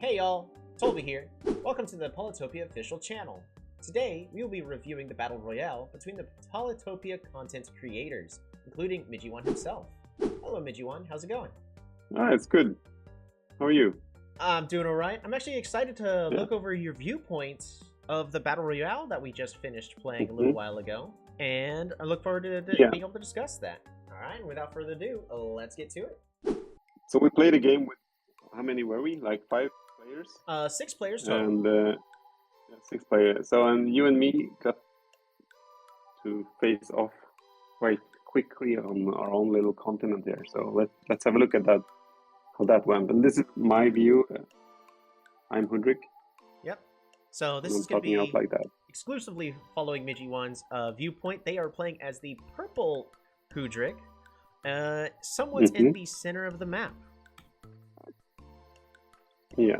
Hey y'all, Tolbby here. Welcome to the Polytopia official channel. Today, we will be reviewing the Battle Royale between the Polytopia content creators, including Midjiwan himself. Hello Midjiwan, how's it going? It's good. How are you? I'm doing alright. I'm actually excited to look over your viewpoints of the Battle Royale that we just finished playing a little while ago, and I look forward to being able to discuss that. Alright, and without further ado, let's get to it. So we played a game with, how many were we? Like 5 players? 6 players total. And 6 players. So, and you and me got to face off quite quickly on our own little continent here. So let's have a look at that, how that went. And this is my view. I'm Hudrik. Yep. So this is going to be like that. Exclusively following Midjiwan's viewpoint. They are playing as the purple Hudrik, somewhat in the center of the map. Yeah.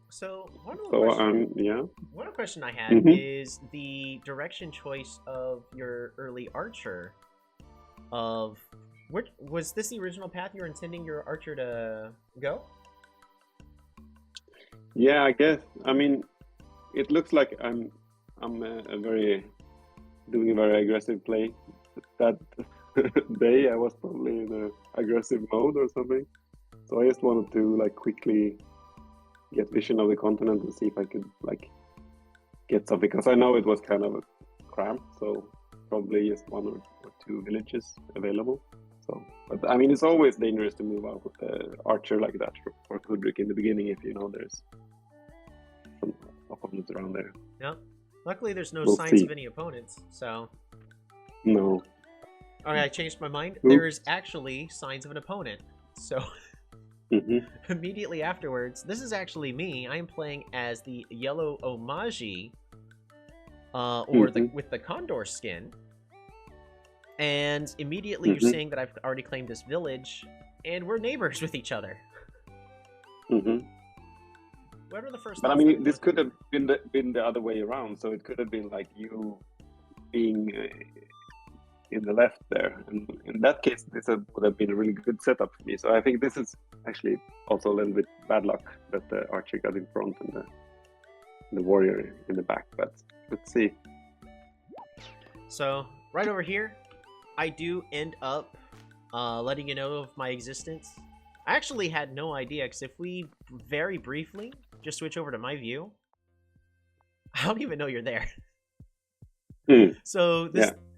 So one question I had is the direction choice of your early archer. Was this the original path you were intending your archer to go? Yeah, I guess. I mean, it looks like I'm doing a very aggressive play. That day I was probably in a aggressive mode or something. So I just wanted to like quickly get vision of the continent and see if I could like get something, because I know it was kind of cramped, so probably just 1 or 2 villages available. So, but I mean, it's always dangerous to move out with the archer like that for Hudrik in the beginning if you know there's some opponents around there. Yeah. Luckily, there's no signs of any opponents, so. No. All right, I changed my mind. There's actually signs of an opponent, so. Immediately afterwards, this is actually me. I'm playing as the yellow Omaji, with the condor skin. And immediately you're saying that I've already claimed this village, and we're neighbors with each other. What are the first? But I mean, this could have been the other way around. So it could have been like you being in the left there, and in that case this would have been a really good setup for me. So I think this is actually also a little bit bad luck that the archer got in front and the warrior in the back, but let's see. So right over here I do end up letting you know of my existence. I actually had no idea, because if we very briefly just switch over to my view, I don't even know you're there. So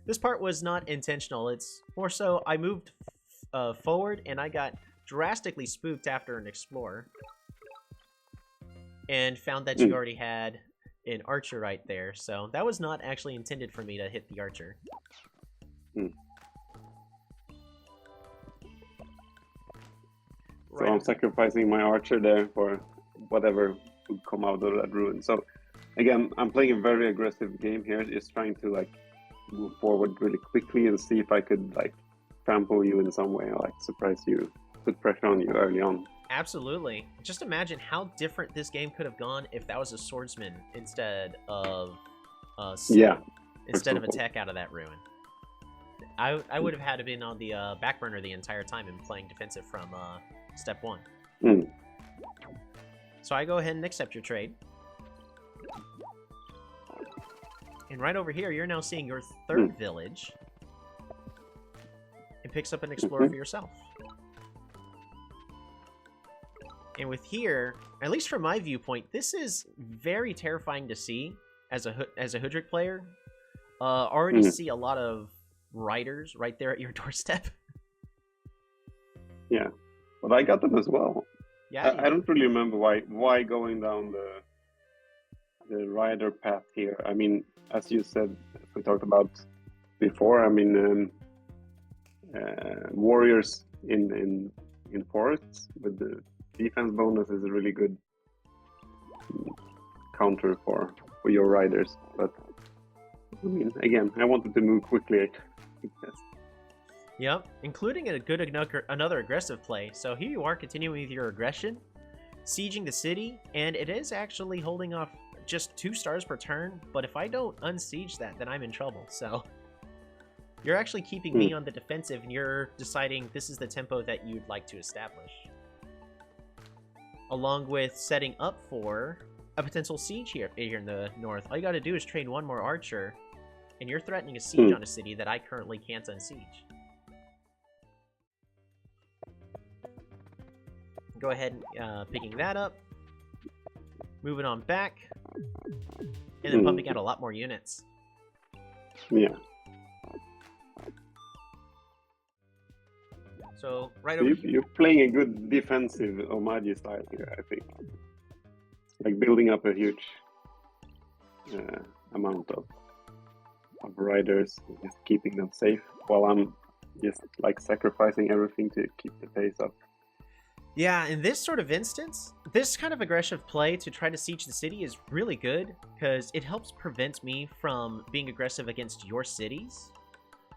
this part was not intentional. It's more so I moved forward and I got drastically spooked after an explorer and found that you already had an archer right there. So that was not actually intended for me to hit the archer. So I'm sacrificing my archer there for whatever would come out of that ruin. So again, I'm playing a very aggressive game here, just trying to like move forward really quickly and see if I could like trample you in some way, or like surprise you, put pressure on you early on. Absolutely. Just imagine how different this game could have gone if that was a swordsman instead of instead of a tech out of that ruin. I would have had to been on the back burner the entire time and playing defensive from step 1. So I go ahead and accept your trade. And right over here, you're now seeing your 3rd village. It picks up an explorer for yourself. And with here, at least from my viewpoint, this is very terrifying to see as a Hudrik player. Already see a lot of riders right there at your doorstep. Yeah, but I got them as well. Yeah, I don't really remember why going down the rider path here. I mean, as you said, as we talked about before, I mean, warriors in forests with the defense bonus is a really good counter for your riders. But I mean, again, I wanted to move quickly. Yep, including another aggressive play. So here you are continuing with your aggression, sieging the city, and it is actually holding off just 2 stars per turn, but if I don't unsiege that, then I'm in trouble. So you're actually keeping me on the defensive, and you're deciding this is the tempo that you'd like to establish. along with setting up for a potential siege here in the north. All you gotta do is train one more archer, and you're threatening a siege on a city that I currently can't unsiege. Go ahead and picking that up. Moving on back. And then pumping out a lot more units. Yeah. So, right over here. You're playing a good defensive Omaji style here, I think. Like building up a huge amount of riders, just keeping them safe, while I'm just like sacrificing everything to keep the pace up. Yeah, in this sort of instance, this kind of aggressive play to try to siege the city is really good, because it helps prevent me from being aggressive against your cities.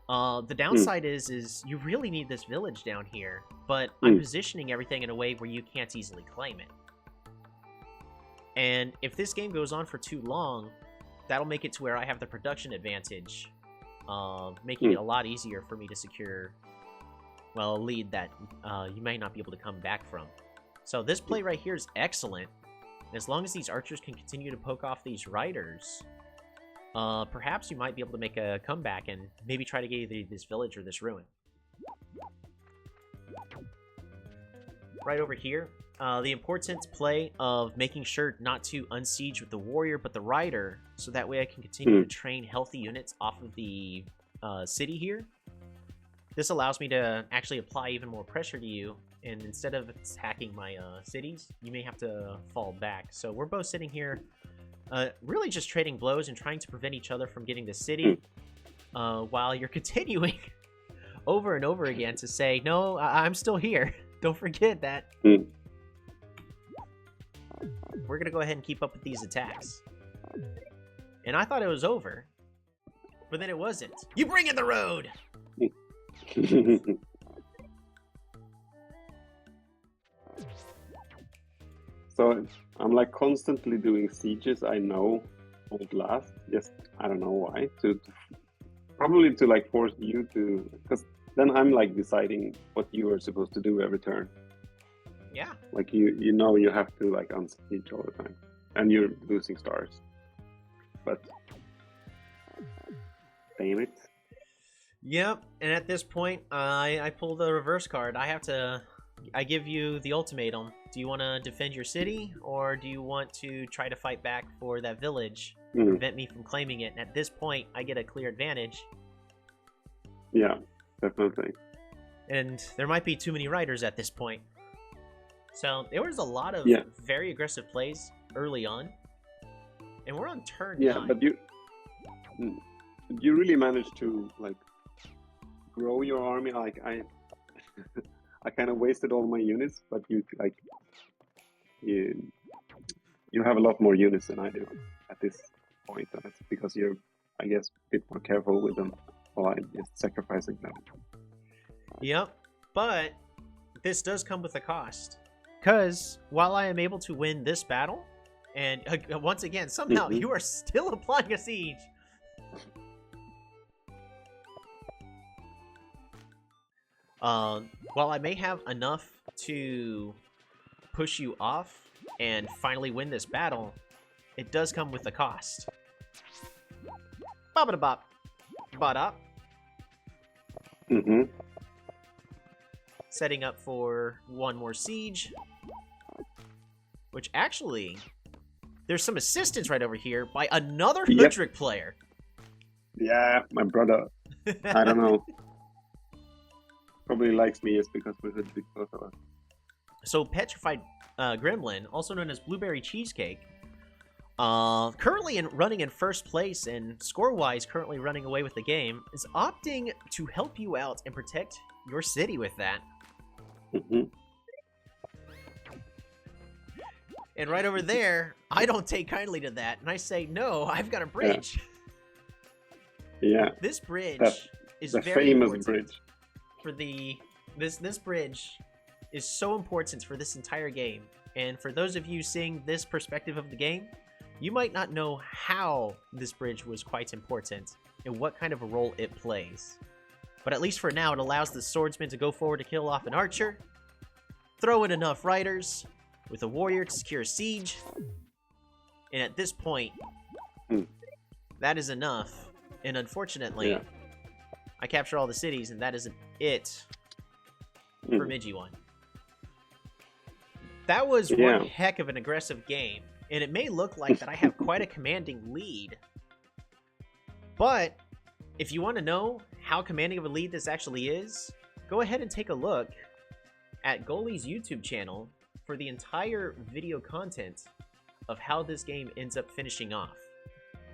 The downside is you really need this village down here, but I'm positioning everything in a way where you can't easily claim it. And if this game goes on for too long, that'll make it to where I have the production advantage, making it a lot easier for me to secure, well, a lead that you may not be able to come back from. So this play right here is excellent. As long as these archers can continue to poke off these riders, perhaps you might be able to make a comeback and maybe try to get either this village or this ruin. Right over here, the important play of making sure not to unsiege with the warrior but the rider, so that way I can continue to train healthy units off of the city here. This allows me to actually apply even more pressure to you, and instead of attacking my cities, you may have to fall back. So we're both sitting here really just trading blows and trying to prevent each other from getting the city, while you're continuing over and over again to say, no, I'm still here. Don't forget that. We're going to go ahead and keep up with these attacks. And I thought it was over, but then it wasn't. You bring in the road! So I'm like constantly doing sieges. I know won't last. Just I don't know why. Probably to like force you to, because then I'm like deciding what you are supposed to do every turn. Yeah. Like you know you have to like unsiege all the time, and you're losing stars. But damn it. Yep, and at this point, I pull the reverse card. I give you the ultimatum. Do you want to defend your city, or do you want to try to fight back for that village, prevent me from claiming it? And at this point, I get a clear advantage. Yeah, definitely. And there might be too many riders at this point. So there was a lot of very aggressive plays early on, and we're on turn 9. But you really managed to like grow your army. Like I kind of wasted all my units, but you have a lot more units than I do at this point. And it's because you're, I guess, a bit more careful with them, while I'm just sacrificing them. Yep, but this does come with a cost. Because while I am able to win this battle, and once again, somehow you are still applying a siege. While I may have enough to push you off and finally win this battle, it does come with a cost. Bop-a-da-bop. Bop-a-da. Setting up for one more siege. Which actually, there's some assistance right over here by another Hudrick player. Yeah, my brother. I don't know. Probably likes me just because we're Hudrick, both of us. So Petrified Gremlin, also known as Blueberry Cheesecake, currently running in first place and score-wise currently running away with the game, is opting to help you out and protect your city with that. And right over there, I don't take kindly to that, and I say, no, I've got a bridge. Yeah. This bridge is the very famous important bridge. for this bridge is so important for this entire game. And for those of you seeing this perspective of the game, you might not know how this bridge was quite important and what kind of a role it plays. But at least for now, it allows the swordsman to go forward to kill off an archer, throw in enough riders, with a warrior to secure a siege. And at this point, that is enough. And unfortunately, I capture all the cities, and that isn't it for Midjiwan. That was one heck of an aggressive game, and it may look like that I have quite a commanding lead. But if you want to know how commanding of a lead this actually is, go ahead and take a look at Goalie's YouTube channel for the entire video content of how this game ends up finishing off.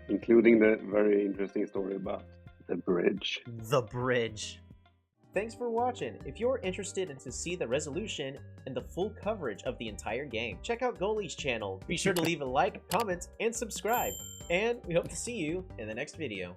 Including the very interesting story about the bridge. The bridge. Thanks for watching. If you're interested in to see the resolution and the full coverage of the entire game, check out Goalie's channel. Be sure to leave a like, comment, and subscribe. And we hope to see you in the next video.